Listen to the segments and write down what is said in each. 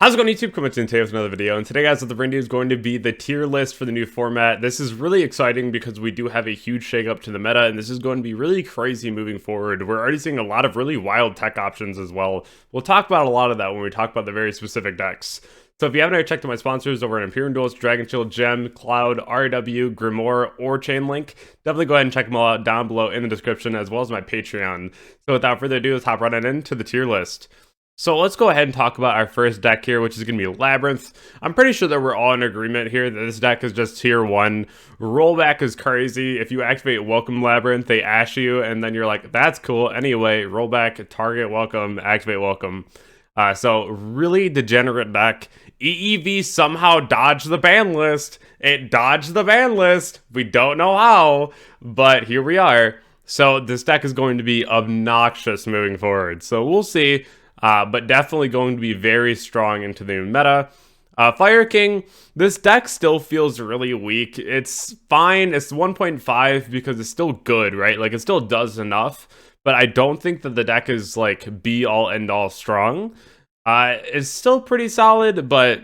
How's it going, YouTube? Coming in today with another video, and today, guys, the video is going to be the tier list for the new format. This is really exciting because we do have a huge shakeup to the meta, and this is going to be really crazy moving forward. We're already seeing a lot of really wild tech options as well. We'll talk about a lot of that when we talk about the very specific decks. So if you haven't already checked out my sponsors over at Imperium Duels, Dragonshield, Gem, Cloud, RW, Grimoire, or ChainLink, definitely go ahead and check them all out down below in the description, as well as my Patreon. So without further ado, let's hop right on into the tier list. So let's go ahead and talk about our first deck here, which is going to be Labyrinth. I'm pretty sure that we're all in agreement here that this deck is just tier 1. Rollback is crazy. If you activate Welcome Labyrinth, they ash you, and then you're like, that's cool. Anyway, rollback, target Welcome, activate Welcome. So really degenerate deck. EEV somehow dodged the ban list. It dodged the ban list. We don't know how, but here we are. So this deck is going to be obnoxious moving forward. So we'll see. But definitely going to be very strong into the meta. Fire King, this deck still feels really weak. It's fine. It's 1.5 because it's still good, right? Like, it still does enough. But I don't think that the deck is, like, be-all, end-all strong. It's still pretty solid, but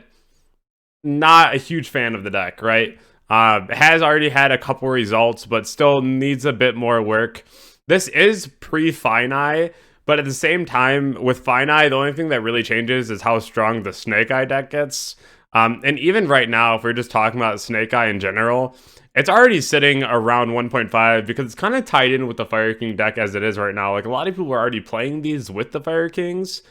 not a huge fan of the deck, right? Has already had a couple results, but still needs a bit more work. This is pre-Fini. But at the same time, with Fini, the only thing that really changes is how strong the Snake Eye deck gets. And even right now, if we're just talking about Snake Eye in general, it's already sitting around 1.5 because it's kind of tied in with the Fire King deck as it is right now. Like, a lot of people are already playing these with the Fire Kings.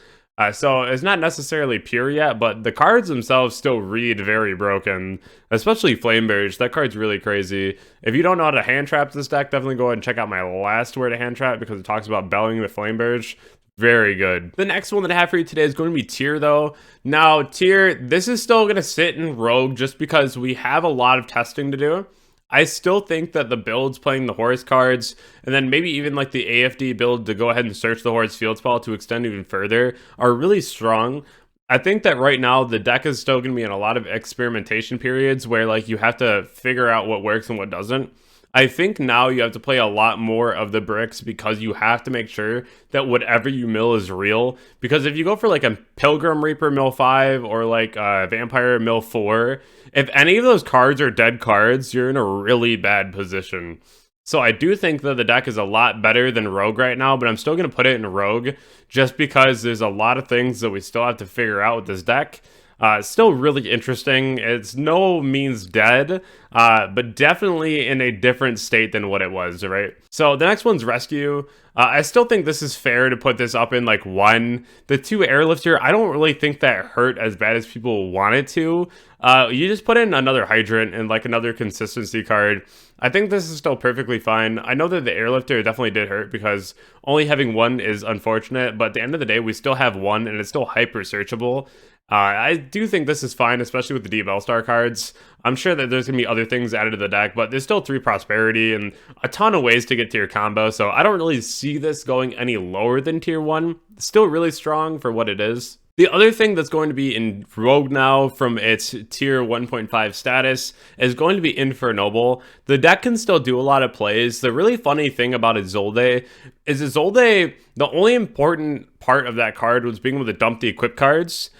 So it's not necessarily pure yet, but the cards themselves still read very broken, especially Flameberge. That card's really crazy. If you don't know how to hand trap this deck, definitely go ahead and check out my last word to hand trap because it talks about belling the Flameberge. Very good. The next one that I have for you today is going to be Tier, though. Now, Tier, this is still going to sit in Rogue just because we have a lot of testing to do. I still think that the builds playing the Horus cards, and then maybe even like the AFD build to go ahead and search the Horus field spell to extend even further, are really strong. I think that right now the deck is still going to be in a lot of experimentation periods where like you have to figure out what works and what doesn't. I think now you have to play a lot more of the bricks because you have to make sure that whatever you mill is real. Because if you go for like a Pilgrim Reaper mill 5 or like a Vampire mill 4, if any of those cards are dead cards, you're in a really bad position. So I do think that the deck is a lot better than Rogue right now, but I'm still going to put it in Rogue just because there's a lot of things that we still have to figure out with this deck. It's still really interesting. It's no means dead, but definitely in a different state than what it was, right? So the next one's Rescue. I still think this is fair to put this up in like 1. The 2 Airlift here, I don't really think that hurt as bad as people want it to. You just put in another Hydrant and like another consistency card. I think this is still perfectly fine. I know that the Airlifter definitely did hurt because only having 1 is unfortunate, but at the end of the day, we still have 1 and it's still hyper searchable. I do think this is fine, especially with the Deep L-Star cards. I'm sure that there's going to be other things added to the deck, but there's still 3 Prosperity and a ton of ways to get to your combo, so I don't really see this going any lower than Tier 1. It's still really strong for what it is. The other thing that's going to be in Rogue now from its Tier 1.5 status is going to be Infernoble. The deck can still do a lot of plays. The really funny thing about Isolde is Isolde, the only important part of that card was being able to dump the equip cards.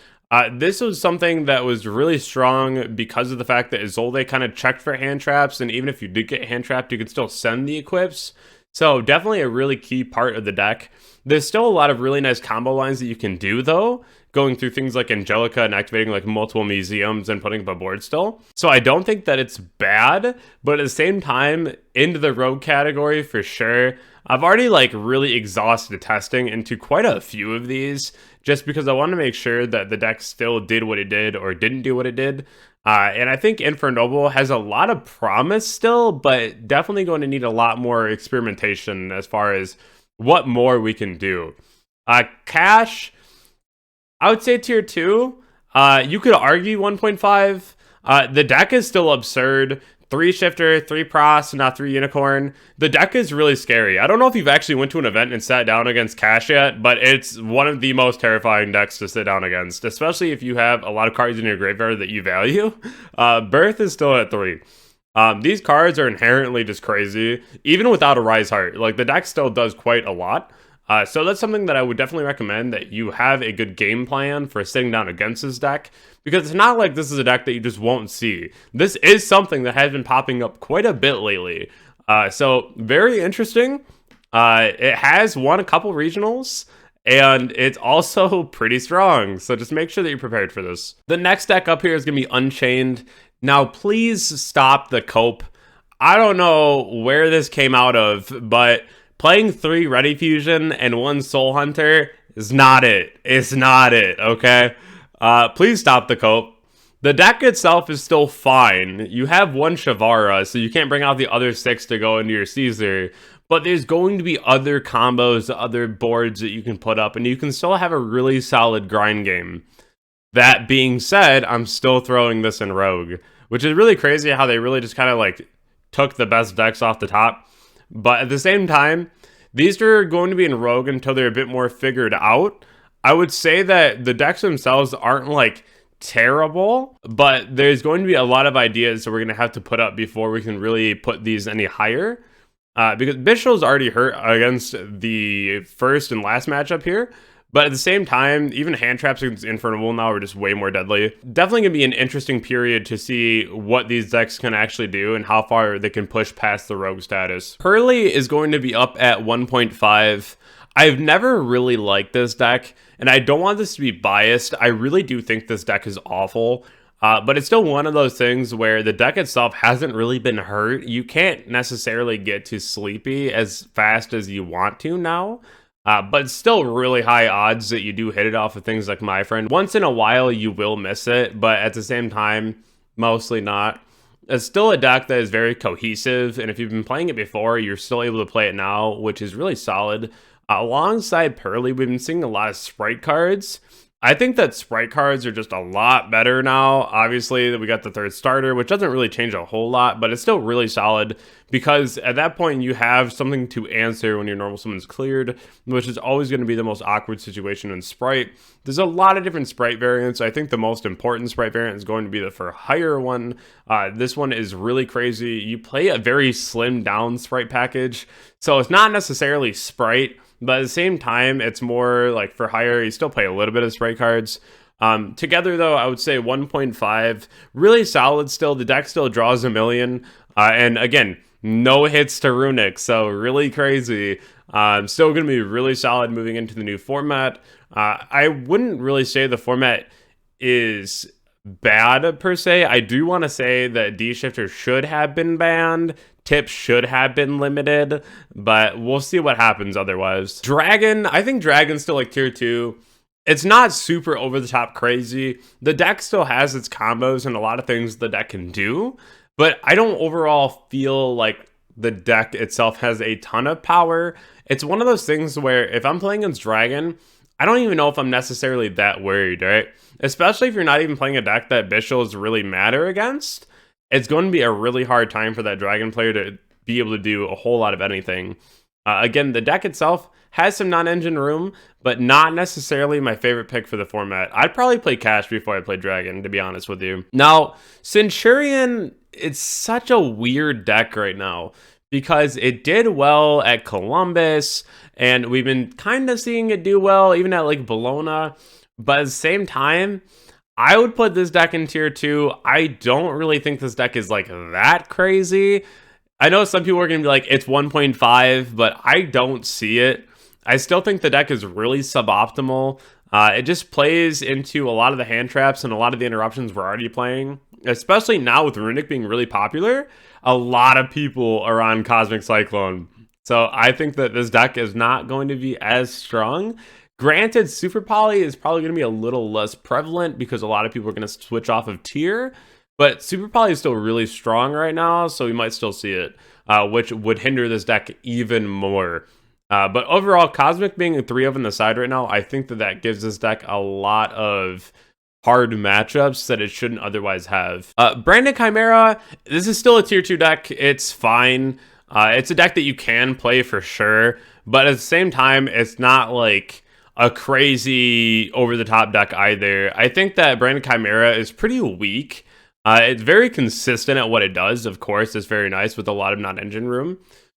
This was something that was really strong because of the fact that Isolde kind of checked for hand traps, and even if you did get hand trapped, you could still send the equips. So definitely a really key part of the deck. There's still a lot of really nice combo lines that you can do, though, going through things like Angelica and activating like multiple museums and putting up a board still. So I don't think that it's bad, but at the same time, into the Rogue category for sure. I've already like really exhausted testing into quite a few of these just because I want to make sure that the deck still did what it did or didn't do what it did. And I think Infernoble has a lot of promise still, but definitely going to need a lot more experimentation as far as what more we can do. Cash, I would say Tier 2. You could argue 1.5. The deck is still absurd. 3 Shifter, 3 Pros, not 3 Unicorn. The deck is really scary. I don't know if you've actually went to an event and sat down against Cash yet, but it's one of the most terrifying decks to sit down against, especially if you have a lot of cards in your graveyard that you value. Birth is still at 3. These cards are inherently just crazy, even without a Rise Heart. Like, the deck still does quite a lot. So that's something that I would definitely recommend, that you have a good game plan for sitting down against this deck, because it's not like this is a deck that you just won't see. This is something that has been popping up quite a bit lately. So very interesting. It has won a couple regionals, and it's also pretty strong. So just make sure that you're prepared for this. The next deck up here is going to be Unchained. Now, please stop the cope. I don't know where this came out of, but playing 3 Ready Fusion and 1 Soul Hunter is not it. It's not it, okay? Please stop the cope. The deck itself is still fine. You have 1 Shavara, so you can't bring out the other 6 to go into your Caesar. But there's going to be other combos, other boards that you can put up, and you can still have a really solid grind game. That being said, I'm still throwing this in Rogue, which is really crazy how they really just kind of like took the best decks off the top. But at the same time, these are going to be in Rogue until they're a bit more figured out. I would say that the decks themselves aren't like terrible, but there's going to be a lot of ideas that we're going to have to put up before we can really put these any higher. Because Bishel's already hurt against the first and last matchup here. But at the same time, even hand traps against Infernal now are just way more deadly. Definitely going to be an interesting period to see what these decks can actually do and how far they can push past the Rogue status. Purrely is going to be up at 1.5. I've never really liked this deck, and I don't want this to be biased. I really do think this deck is awful. But it's still one of those things where the deck itself hasn't really been hurt. You can't necessarily get to Sleepy as fast as you want to now. But it's still really high odds that you do hit it off of things like My Friend. Once in a while, you will miss it, but at the same time, mostly not. It's still a deck that is very cohesive, and if you've been playing it before, you're still able to play it now, which is really solid. Alongside Purrely, we've been seeing a lot of Sprite cards. I think that Sprite cards are just a lot better now. Obviously, we got the 3rd starter, which doesn't really change a whole lot, but it's still really solid because at that point, you have something to answer when your normal summon's cleared, which is always going to be the most awkward situation in Sprite. There's a lot of different Sprite variants. I think the most important Sprite variant is going to be the for hire one. This one is really crazy. You play a very slimmed down Sprite package, so it's not necessarily Sprite, but at the same time, it's more like for hire, you still play a little bit of Sprite cards. Together, though, I would say 1.5. Really solid still. The deck still draws a million. And again, no hits to Runic, so really crazy. Still going to be really solid moving into the new format. I wouldn't really say the format is bad per se. I do want to say that D-Shifter should have been banned. Tips should have been limited, but we'll see what happens otherwise. Dragon, I think Dragon's still like tier 2. It's not super over the top crazy. The deck still has its combos and a lot of things the deck can do, but I don't overall feel like the deck itself has a ton of power. It's one of those things where if I'm playing against Dragon, I don't even know if I'm necessarily that worried, right? Especially if you're not even playing a deck that Bishals really matter against. It's going to be a really hard time for that Dragon player to be able to do a whole lot of anything. Again, the deck itself has some non-engine room, but not necessarily my favorite pick for the format. I'd probably play Cash before I play Dragon, to be honest with you. Now, Centurion, it's such a weird deck right now because it did well at Columbus, and we've been kind of seeing it do well even at like Bologna, but at the same time, I would put this deck in tier 2. I don't really think this deck is like that crazy. I know some people are going to be like, it's 1.5, but I don't see it. I still think the deck is really suboptimal. It just plays into a lot of the hand traps and a lot of the interruptions we're already playing. Especially now with Runic being really popular, a lot of people are on Cosmic Cyclone. So I think that this deck is not going to be as strong. Granted, Super Poly is probably going to be a little less prevalent because a lot of people are going to switch off of tier, but Super Poly is still really strong right now, so we might still see it, which would hinder this deck even more. But overall, Cosmic being a 3 on the side right now, I think that that gives this deck a lot of hard matchups that it shouldn't otherwise have. Branded Chimera, this is still a tier 2 deck. It's fine. It's a deck that you can play for sure, but at the same time, it's not like a crazy over-the-top deck either. I think that Branded Chimera is pretty weak. It's very consistent at what it does. Of course, it's very nice with a lot of non-engine room.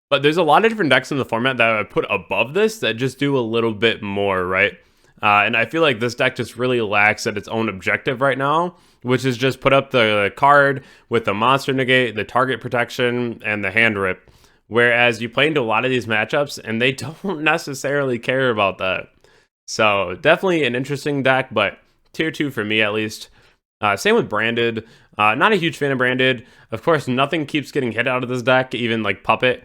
But there's a lot of different decks in the format that I would put above this that just do a little bit more, right? And I feel like this deck just really lacks at its own objective right now, which is just put up the card with the monster negate, the target protection, and the hand rip. Whereas you play into a lot of these matchups, and they don't necessarily care about that. So definitely an interesting deck, but tier 2 for me at least. Same with Branded. Not a huge fan of Branded. Of course, nothing keeps getting hit out of this deck, even like Puppet.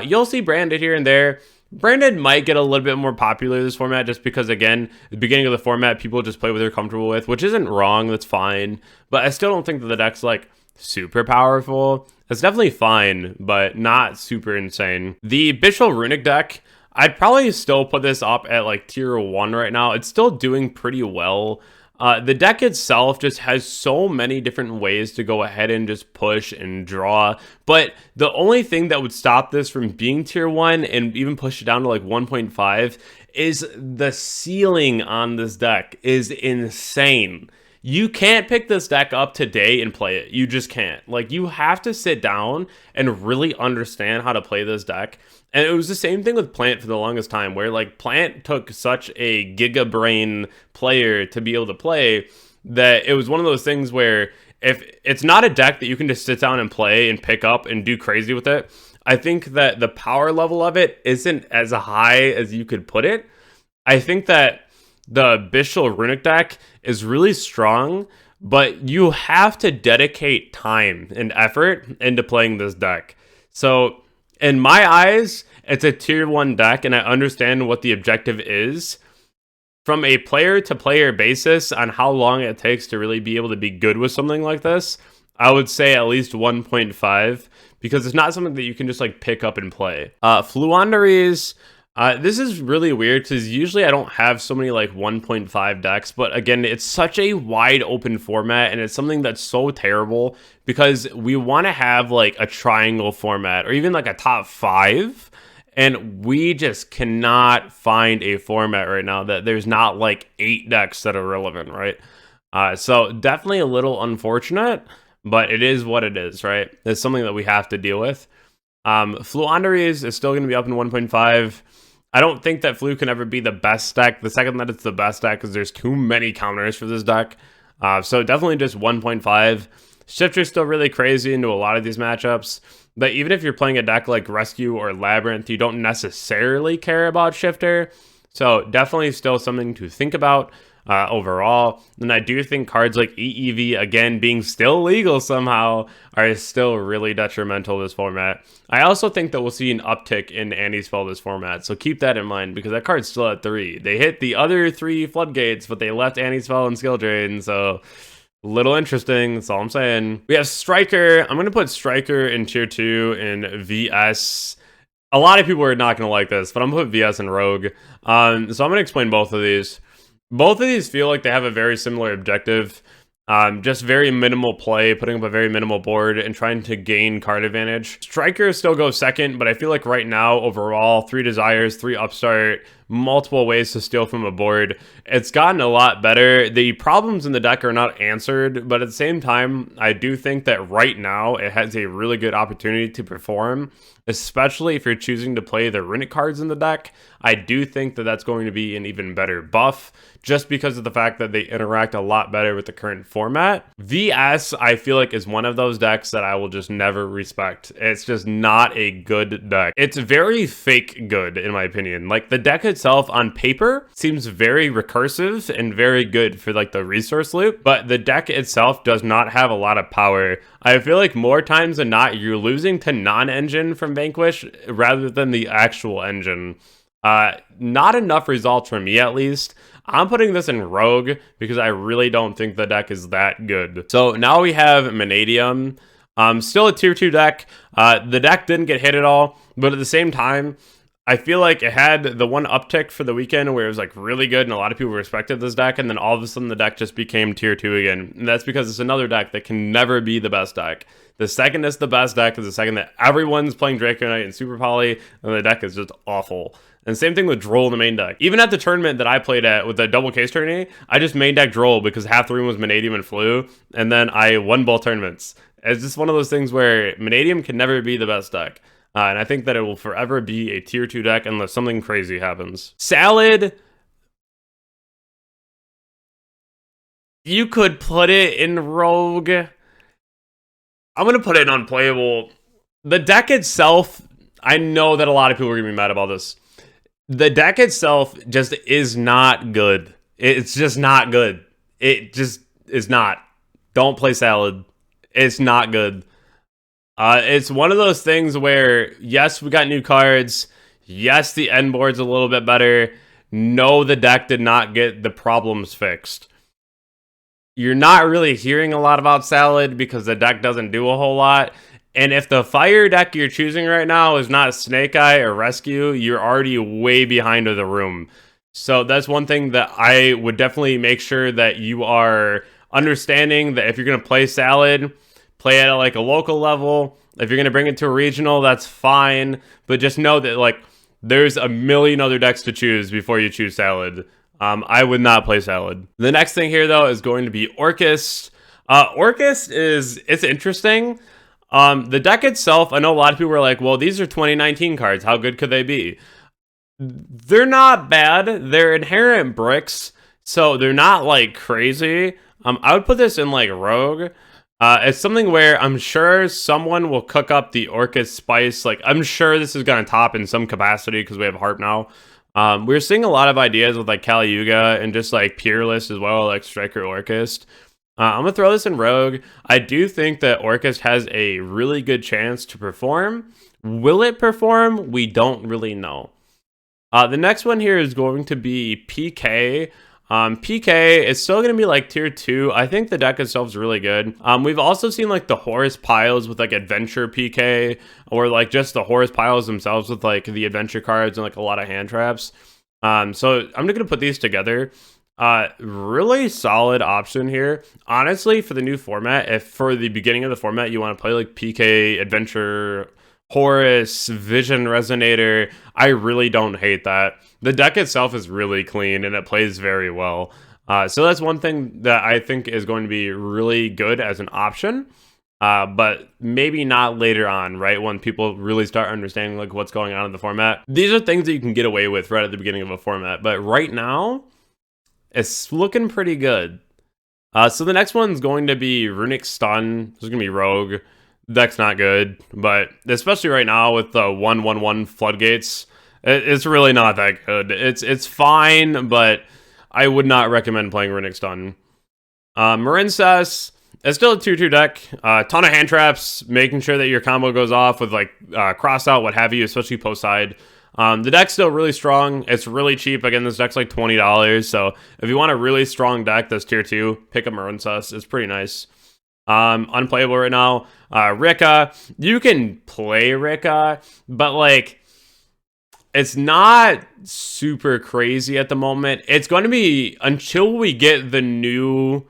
You'll see Branded here and there. Branded might get a little bit more popular this format just because, again, the beginning of the format, people just play what they're comfortable with, which isn't wrong, that's fine. But I still don't think that the deck's, like, super powerful. It's definitely fine, but not super insane. The Bishop Runic deck, I'd probably still put this up at, like, tier 1 right now. It's still doing pretty well. The deck itself just has so many different ways to go ahead and just push and draw, but the only thing that would stop this from being tier 1 and even push it down to like 1.5 is the ceiling on this deck is insane. You can't pick this deck up today and play it. You just can't. Like, you have to sit down and really understand how to play this deck. And it was the same thing with Plant for the longest time, where like Plant took such a giga brain player to be able to play that it was one of those things where if it's not a deck that you can just sit down and play and pick up and do crazy with it, I think that the power level of it isn't as high as you could put it. I think that the Bishop Runic deck is really strong, but you have to dedicate time and effort into playing this deck. So in my eyes, it's a tier 1 deck, and I understand what the objective is. From a player-to-player basis on how long it takes to really be able to be good with something like this, I would say at least 1.5, because it's not something that you can just like pick up and play. Floowandereeze, this is really weird because usually I don't have so many like 1.5 decks, but again, it's such a wide open format and it's something that's so terrible because we want to have like a triangle format or even like a top 5, and we just cannot find a format right now that there's not like 8 decks that are relevant, right? So definitely a little unfortunate, but it is what it is, right? It's something that we have to deal with. Floowandereeze is still going to be up in 1.5. I don't think that Flu can ever be the best deck. The second that it's the best deck is there's too many counters for this deck. So definitely just 1.5. Shifter's still really crazy into a lot of these matchups. But even if you're playing a deck like Rescue or Labyrinth, you don't necessarily care about Shifter. So definitely still something to think about overall. And I do think cards like EEV, again, being still legal somehow, are still really detrimental to this format. I also think that we'll see an uptick in anti-spell this format, so keep that in mind, because that card's still at 3. They hit the other 3 floodgates, but they left anti-spell and skill drain, so little interesting, that's all I'm saying. We have Striker. I'm going to put Striker in tier 2 in VS. A lot of people are not going to like this, but I'm going to put VS in Rogue. So I'm going to explain both of these. Both of these feel like they have a very similar objective. Just very minimal play, putting up a very minimal board and trying to gain card advantage. Striker still goes second, but I feel like right now, overall, 3 Desires, 3 Upstart, multiple ways to steal from a board. It's gotten a lot better. The problems in the deck are not answered, but at the same time, I do think that right now it has a really good opportunity to perform, especially if you're choosing to play the Runic cards in the deck. I do think that that's going to be an even better buff, just because of the fact that they interact a lot better with the current format. VS, I feel like, is one of those decks that I will just never respect. It's just not a good deck. It's very fake good, in my opinion. Like, the deck itself on paper seems very recursive and very good for like the resource loop, but the deck itself does not have a lot of power. I feel like more times than not, you're losing to non-engine from Vanquish rather than the actual engine. Not enough results for me, at least. I'm putting this in Rogue because I really don't think the deck is that good. So now we have Manadium. Still a tier 2 deck. The deck didn't get hit at all, but at the same time, I feel like it had the one uptick for the weekend where it was like really good and a lot of people respected this deck, and then all of a sudden the deck just became tier 2 again. And that's because it's another deck that can never be the best deck. The second it's the best deck is the second that everyone's playing Draco Knight and Super Poly, and the deck is just awful. And same thing with Droll in the main deck. Even at the tournament that I played at with the double case tourney, I just main deck Droll because half the room was Manadium and Flu, and then I won both tournaments. It's just one of those things where Manadium can never be the best deck. And I think that it will forever be a tier 2 deck unless something crazy happens. Salad, you could put it in Rogue. I'm going to put it in Unplayable. The deck itself, I know that a lot of people are going to be mad about this. The deck itself just is not good. It's just not good. It just is not. Don't play Salad. It's not good. It's one of those things where, yes, we got new cards. Yes, the end board's a little bit better. No, the deck did not get the problems fixed. You're not really hearing a lot about Salad because the deck doesn't do a whole lot. And if the fire deck you're choosing right now is not Snake Eye or Rescue, you're already way behind of the room. So that's one thing that I would definitely make sure that you are understanding, that if you're going to play Salad, play it at like a local level. If you're going to bring it to a regional, that's fine. But just know that like there's a million other decks to choose before you choose Salad. I would not play Salad. The next thing here, though, is going to be Orcust. Orcust it's interesting. The deck itself, I know a lot of people are like, well, these are 2019 cards. How good could they be? They're not bad. They're inherent bricks, so they're not like crazy. I would put this in like Rogue. It's something where I'm sure someone will cook up the Orcust spice. Like, I'm sure this is going to top in some capacity because we have Harp now. We're seeing a lot of ideas with like Kali Yuga and just like Tierlist as well, like Striker Orcust. I'm going to throw this in Rogue. I do think that Orcust has a really good chance to perform. Will it perform? We don't really know. The next one here is going to be PK. PK is still going to be like tier 2. I think the deck itself is really good. We've also seen like the Horus piles with like adventure PK, or like just the Horus piles themselves with like the adventure cards and like a lot of hand traps. So I'm just going to put these together. Really solid option here. Honestly, for the new format, if for the beginning of the format you want to play like PK, adventure, Horus, Vision Resonator, I really don't hate that. The deck itself is really clean and it plays very well. So that's one thing that I think is going to be really good as an option. But maybe not later on, right? When people really start understanding like what's going on in the format. These are things that you can get away with right at the beginning of a format. But right now, it's looking pretty good. So the next one's going to be Runic Stun. This is going to be Rogue. Deck's not good, but especially right now with the 1/1/1 Floodgates, it's really not that good. It's fine, but I would not recommend playing Runic Stun. Marincess, it's still a 2/2 deck. Ton of hand traps, making sure that your combo goes off with like cross out, what have you, especially post side. The deck's still really strong. It's really cheap. Again, this deck's like $20. So if you want a really strong deck that's tier 2, pick up Marincess. It's pretty nice. Unplayable right now. Rika, you can play Rika, but like it's not super crazy at the moment. It's going to be until we get the new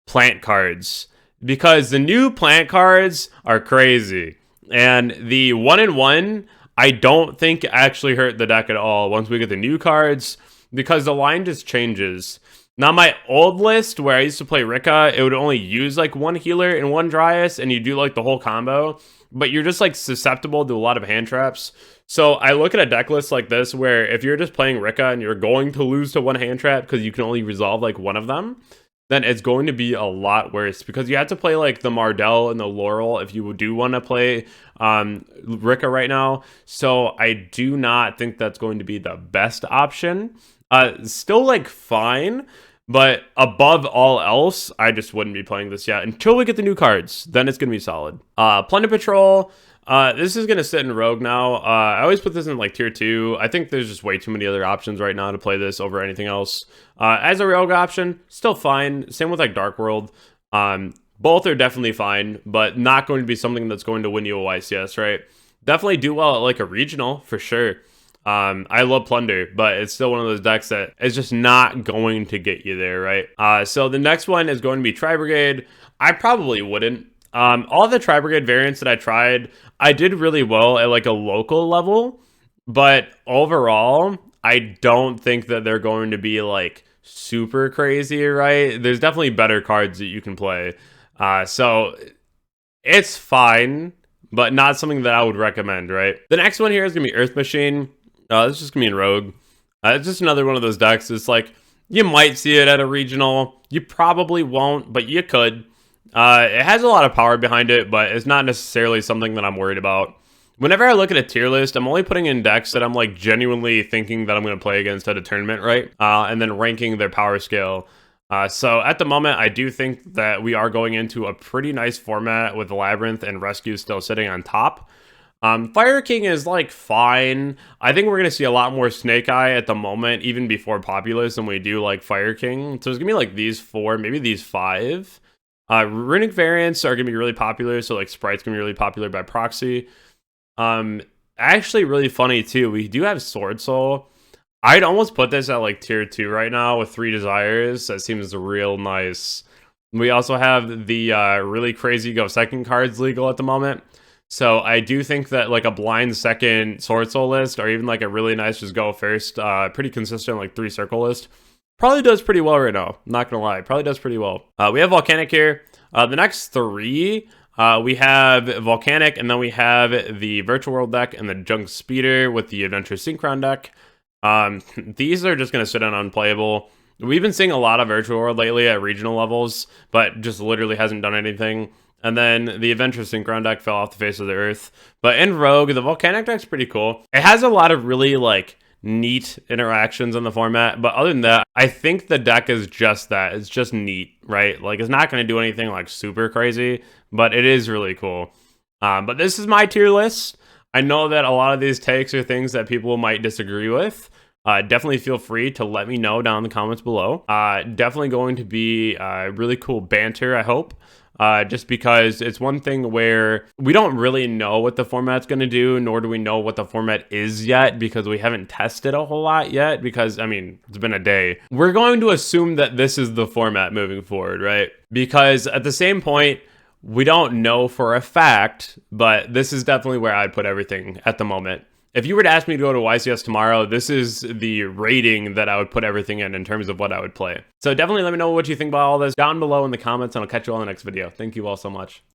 plant cards, because the new plant cards are crazy, and the 1/1 I don't think actually hurt the deck at all once we get the new cards, because the line just changes. Now, my old list where I used to play Rika, it would only use like one healer and one Dryas, and you do like the whole combo, but you're just like susceptible to a lot of hand traps. So I look at a deck list like this where if you're just playing Rika and you're going to lose to one hand trap because you can only resolve like one of them, then it's going to be a lot worse, because you have to play like the Mardell and the Laurel if you do want to play Rika right now. So I do not think that's going to be the best option. Still like fine, but above all else, I just wouldn't be playing this yet until we get the new cards. Then it's gonna be solid. Plunder Patrol. This is gonna sit in Rogue now. I always put this in like tier 2. I think there's just way too many other options right now to play this over anything else. As a Rogue option, still fine. Same with like Dark World. Both are definitely fine, but not going to be something that's going to win you a YCS, right? Definitely do well at like a regional for sure. I love Plunder, but it's still one of those decks that is just not going to get you there, right? So the next one is going to be Tri-Brigade. I probably wouldn't. All the Tri-Brigade variants that I tried, I did really well at like a local level, but overall, I don't think that they're going to be like super crazy, right? There's definitely better cards that you can play. So it's fine, but not something that I would recommend, right? The next one here is going to be Earth Machine. This is just going to be in Rogue. It's just another one of those decks. It's like, you might see it at a regional. You probably won't, but you could. It has a lot of power behind it, but it's not necessarily something that I'm worried about. Whenever I look at a tier list, I'm only putting in decks that I'm like genuinely thinking that I'm going to play against at a tournament, right? And then ranking their power scale. So at the moment, I do think that we are going into a pretty nice format with Labyrinth and Rescue still sitting on top. Fire King is like fine. I think we're going to see a lot more Snake Eye at the moment, even before Populous, than we do like Fire King. So it's going to be like these 4, maybe these 5. Runic variants are going to be really popular. So like Sprite's going to be really popular by proxy. Actually really funny too. We do have Sword Soul. I'd almost put this at like tier 2 right now with 3 desires. That seems real nice. We also have the really crazy Go Second cards legal at the moment. So I do think that like a blind second Sword Soul list, or even like a really nice just Go First, pretty consistent like 3 circle list, probably does pretty well right now. Not gonna lie, probably does pretty well. We have Volcanic here. The next 3, we have Volcanic, and then we have the Virtual World deck and the Junk Speeder with the Adventure Synchron deck. These are just going to sit on Unplayable. We've been seeing a lot of Virtual World lately at regional levels, but just literally hasn't done anything. And then the Adventure Synchron deck fell off the face of the earth. But in Rogue, the Volcanic deck's pretty cool. It has a lot of really like neat interactions in the format, but other than that, I think the deck is just that. It's just neat, right? Like, it's not going to do anything like super crazy, but it is really cool. But this is my tier list. I know that a lot of these takes are things that people might disagree with. Definitely feel free to let me know down in the comments below. Definitely going to be really cool banter, I hope. Just because it's one thing where we don't really know what the format's going to do, nor do we know what the format is yet, because we haven't tested a whole lot yet, because, I mean, it's been a day. We're going to assume that this is the format moving forward, right? Because at the same point, we don't know for a fact, but this is definitely where I'd put everything at the moment. If you were to ask me to go to YCS tomorrow, this is the rating that I would put everything in terms of what I would play. So definitely let me know what you think about all this down below in the comments, and I'll catch you all in the next video. Thank you all so much.